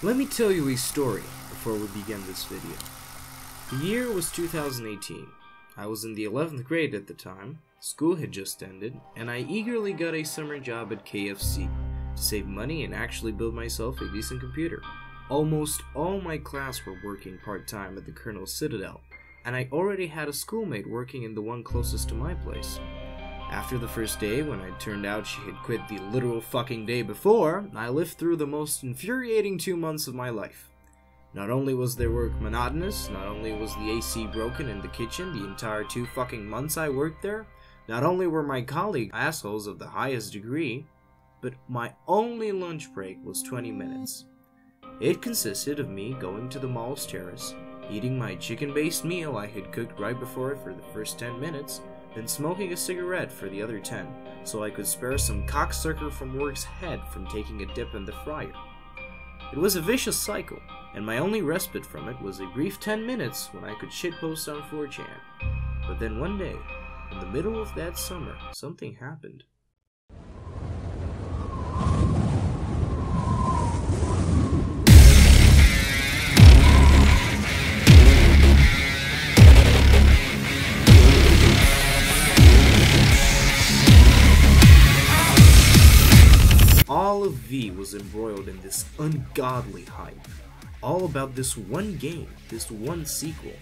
Let me tell you a story before we begin this video. The year was 2018. I was in the 11th grade at the time, school had just ended, and I eagerly got a summer job at KFC to save money and actually build myself a decent computer. Almost all my class were working part-time at the Colonel's Citadel, and I already had a schoolmate working in the one closest to my place. After the first day, when it turned out she had quit the literal fucking day before, I lived through the most infuriating 2 months of my life. Not only was their work monotonous, not only was the AC broken in the kitchen the entire 2 fucking months I worked there, not only were my colleagues assholes of the highest degree, but my only lunch break was 20 minutes. It consisted of me going to the mall's terrace, eating my chicken-based meal I had cooked right before it for the first 10 minutes, then smoking a cigarette for the other 10, so I could spare some cocksucker from work's head from taking a dip in the fryer. It was a vicious cycle, and my only respite from it was a brief 10 minutes when I could shitpost on 4chan. But then one day, in the middle of that summer, something happened. All of V was embroiled in this ungodly hype, all about this one game, this one sequel.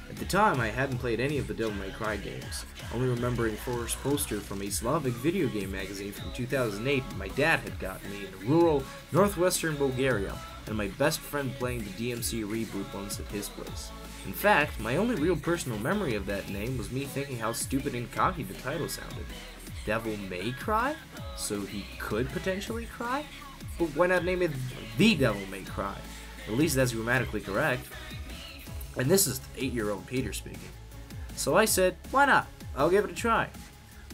At the time, I hadn't played any of the Devil May Cry games, only remembering Forrest's poster from a Slavic video game magazine from 2008 my dad had gotten me in rural northwestern Bulgaria, and my best friend playing the DMC reboot once at his place. In fact, my only real personal memory of that name was me thinking how stupid and cocky the title sounded. Devil May Cry? So he could potentially cry? But why not name it The Devil May Cry? At least that's grammatically correct. And this is 8-year-old Peter speaking. So I said, why not? I'll give it a try.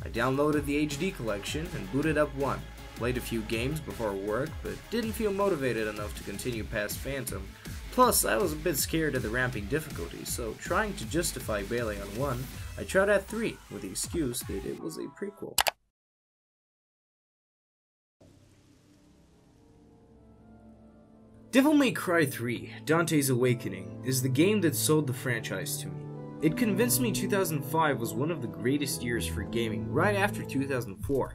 I downloaded the HD collection and booted up 1. Played a few games before work, but didn't feel motivated enough to continue past Phantom. Plus, I was a bit scared of the ramping difficulty, so trying to justify bailing on 1, I tried at 3 with the excuse that it was a prequel. Devil May Cry 3, Dante'S Awakening, is the game that sold the franchise to me. It convinced me 2005 was one of the greatest years for gaming, right after 2004.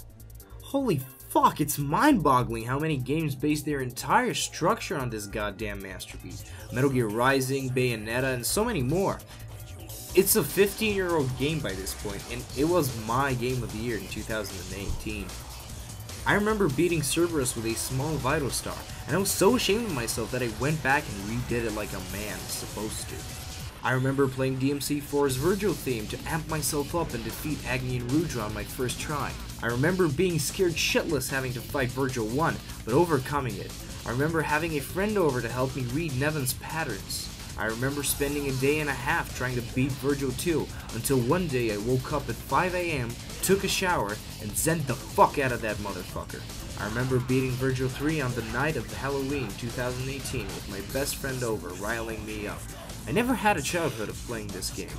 Holy fuck, it's mind-boggling how many games base their entire structure on this goddamn masterpiece. Metal Gear Rising, Bayonetta, and so many more. It's a 15-year-old game by this point, and it was my game of the year in 2018. I remember beating Cerberus with a small Vital Star, and I was so ashamed of myself that I went back and redid it like a man is supposed to. I remember playing DMC4's Virgil theme to amp myself up and defeat Agni and Rudra on my first try. I remember being scared shitless having to fight Virgil 1, but overcoming it. I remember having a friend over to help me read Nevin's patterns. I remember spending a day and a half trying to beat Virgil 2, until one day I woke up at 5 AM, took a shower, and zen'd the fuck out of that motherfucker. I remember beating Virgil 3 on the night of Halloween 2018 with my best friend over, riling me up. I never had a childhood of playing this game,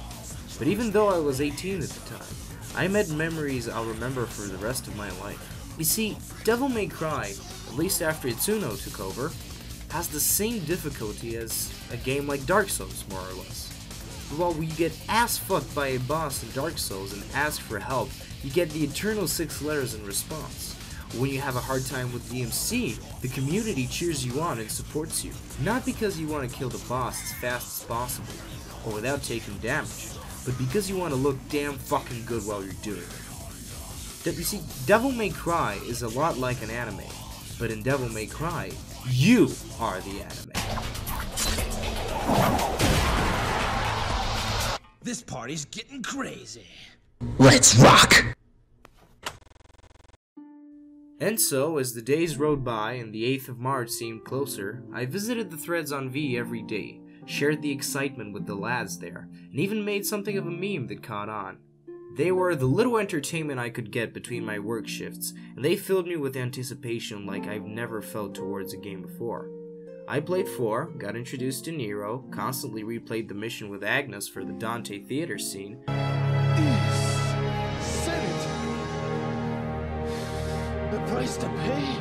but even though I was 18 at the time, I made memories I'll remember for the rest of my life. You see, Devil May Cry, at least after Itsuno took over, has the same difficulty as a game like Dark Souls, more or less. But while you get ass-fucked by a boss in Dark Souls and ask for help, you get the eternal 6 letters in response. When you have a hard time with DMC, the community cheers you on and supports you, not because you want to kill the boss as fast as possible, or without taking damage, but because you want to look damn fucking good while you're doing it. You see, Devil May Cry is a lot like an anime, but in Devil May Cry, you are the anime. This party's getting crazy. Let's rock! And so, as the days rode by and the 8th of March seemed closer, I visited the threads on V every day, shared the excitement with the lads there, and even made something of a meme that caught on. They were the little entertainment I could get between my work shifts, and they filled me with anticipation like I've never felt towards a game before. I played 4, got introduced to Nero, constantly replayed the mission with Agnes for the Dante theater scene. The price to pay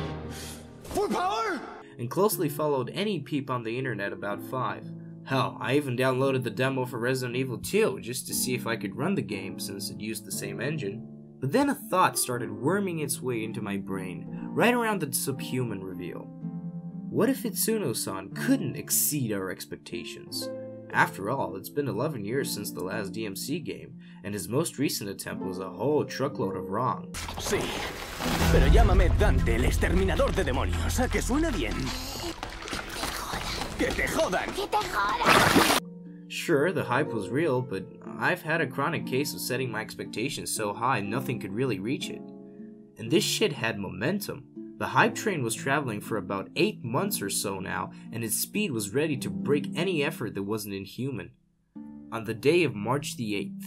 for power? and closely followed any peep on the internet about 5. Hell, I even downloaded the demo for Resident Evil 2 just to see if I could run the game since it used the same engine. But then a thought started worming its way into my brain right around the subhuman reveal. What if Itsuno-san couldn't exceed our expectations? After all, it's been 11 years since the last DMC game, and his most recent attempt was a whole truckload of wrong. Sí, pero llámame Dante, el exterminador de demonios. ¿A que suena bien? ¡Que te jodan! ¡Que te jodan! Sure, the hype was real, but I've had a chronic case of setting my expectations so high nothing could really reach it. And this shit had momentum. The hype train was traveling for about 8 months or so now, and its speed was ready to break any effort that wasn't inhuman. On the day of March the 8th,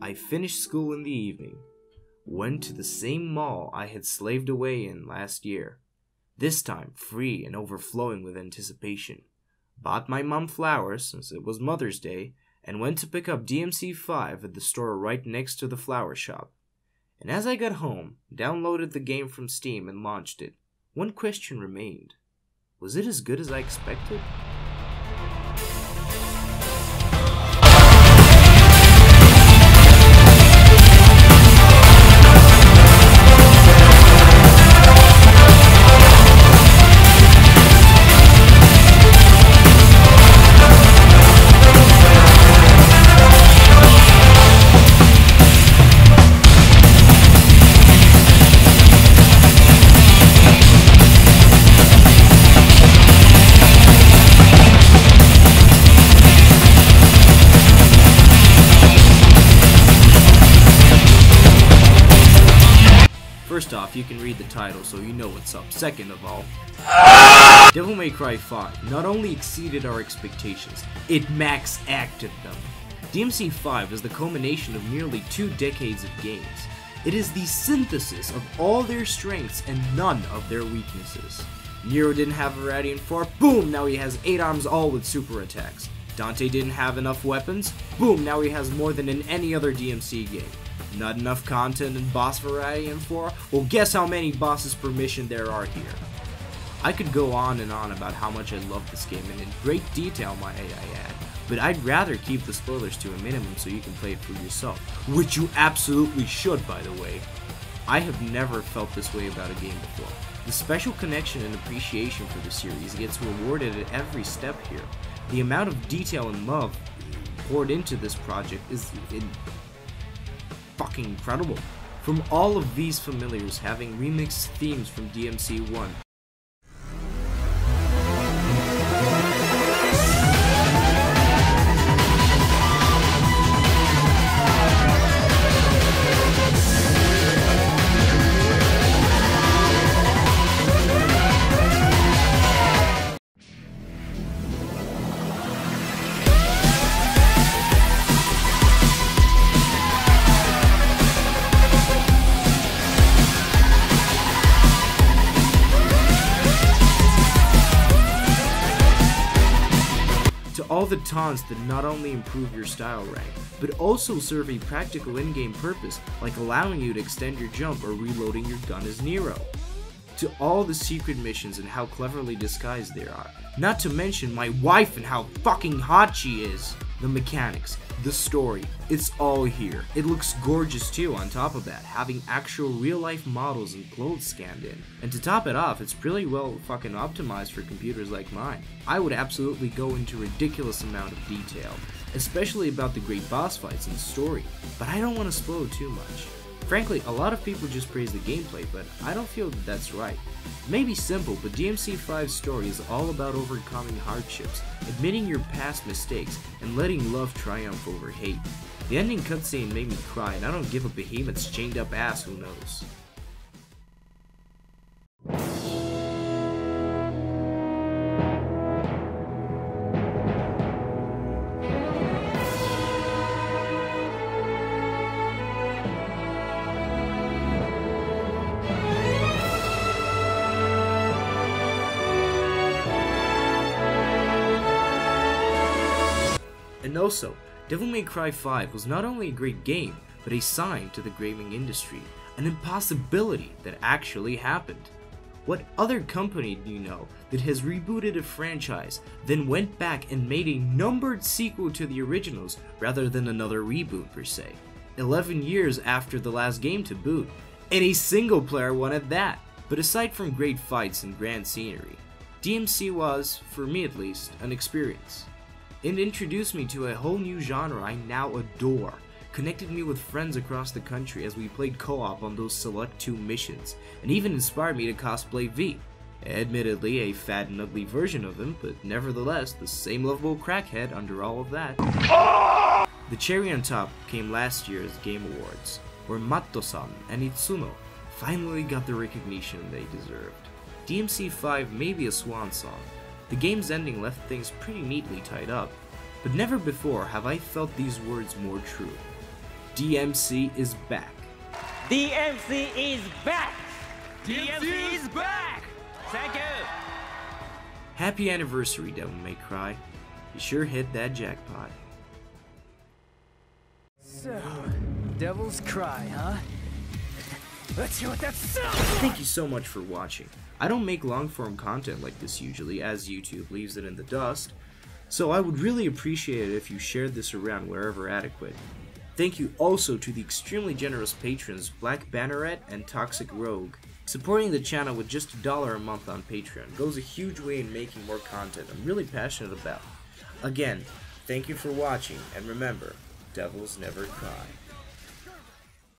I finished school in the evening, went to the same mall I had slaved away in last year, this time free and overflowing with anticipation, bought my mom flowers since it was Mother's Day, and went to pick up DMC5 at the store right next to the flower shop. And as I got home, downloaded the game from Steam and launched it. One question remained. Was it as good as I expected? First off, you can read the title so you know what's up. Second of all, Devil May Cry 5 not only exceeded our expectations, it max acted them. DMC5 is the culmination of nearly 2 decades of games. It is the synthesis of all their strengths and none of their weaknesses. Nero didn't have variety in 4, boom, now he has 8 arms all with super attacks. Dante didn't have enough weapons, boom, now he has more than in any other DMC game. Not enough content and boss variety in 4? Well, guess how many bosses per mission there are here. I could go on and on about how much I love this game, and in great detail might I add, but I'd rather keep the spoilers to a minimum so you can play it for yourself, which you absolutely should, by the way. I have never felt this way about a game before. The special connection and appreciation for the series gets rewarded at every step here. The amount of detail and love poured into this project is fucking incredible. From all of these familiars having remixed themes from DMC 1. All the taunts that not only improve your style rank, but also serve a practical in-game purpose, like allowing you to extend your jump or reloading your gun as Nero. To all the secret missions and how cleverly disguised they are, not to mention my wife and how fucking hot she is. The mechanics, the story, it's all here. It looks gorgeous too on top of that, having actual real-life models and clothes scanned in. And to top it off, it's pretty well fucking optimized for computers like mine. I would absolutely go into a ridiculous amount of detail, especially about the great boss fights and story, but I don't want to spoil too much. Frankly, a lot of people just praise the gameplay, but I don't feel that that's right. It may be simple, but DMC5's story is all about overcoming hardships, admitting your past mistakes, and letting love triumph over hate. The ending cutscene made me cry, and I don't give a behemoth's chained up ass who knows. And also, Devil May Cry 5 was not only a great game, but a sign to the gaming industry, an impossibility that actually happened. What other company do you know that has rebooted a franchise, then went back and made a numbered sequel to the originals rather than another reboot per se? 11 years after the last game to boot, and a single player one at that. But aside from great fights and grand scenery, DMC was, for me at least, an experience. It introduced me to a whole new genre I now adore, connected me with friends across the country as we played co-op on those select 2 missions, and even inspired me to cosplay V. Admittedly a fat and ugly version of him, but nevertheless the same lovable crackhead under all of that. The cherry on top came last year's Game Awards, where Matto-san and Itsuno finally got the recognition they deserved. DMC 5 may be a swan song. The game's ending left things pretty neatly tied up, but never before have I felt these words more true. DMC is back. DMC is back! DMC is back! Thank you! Happy anniversary, Devil May Cry. You sure hit that jackpot. So, Devil's Cry, huh? Let's see what that's. Thank you so much for watching. I don't make long-form content like this usually, as YouTube leaves it in the dust, so I would really appreciate it if you shared this around wherever adequate. Thank you also to the extremely generous patrons Black Banneret and Toksikroug. Supporting the channel with just $1 a month on Patreon goes a huge way in making more content I'm really passionate about. Again, thank you for watching, and remember, devils never cry.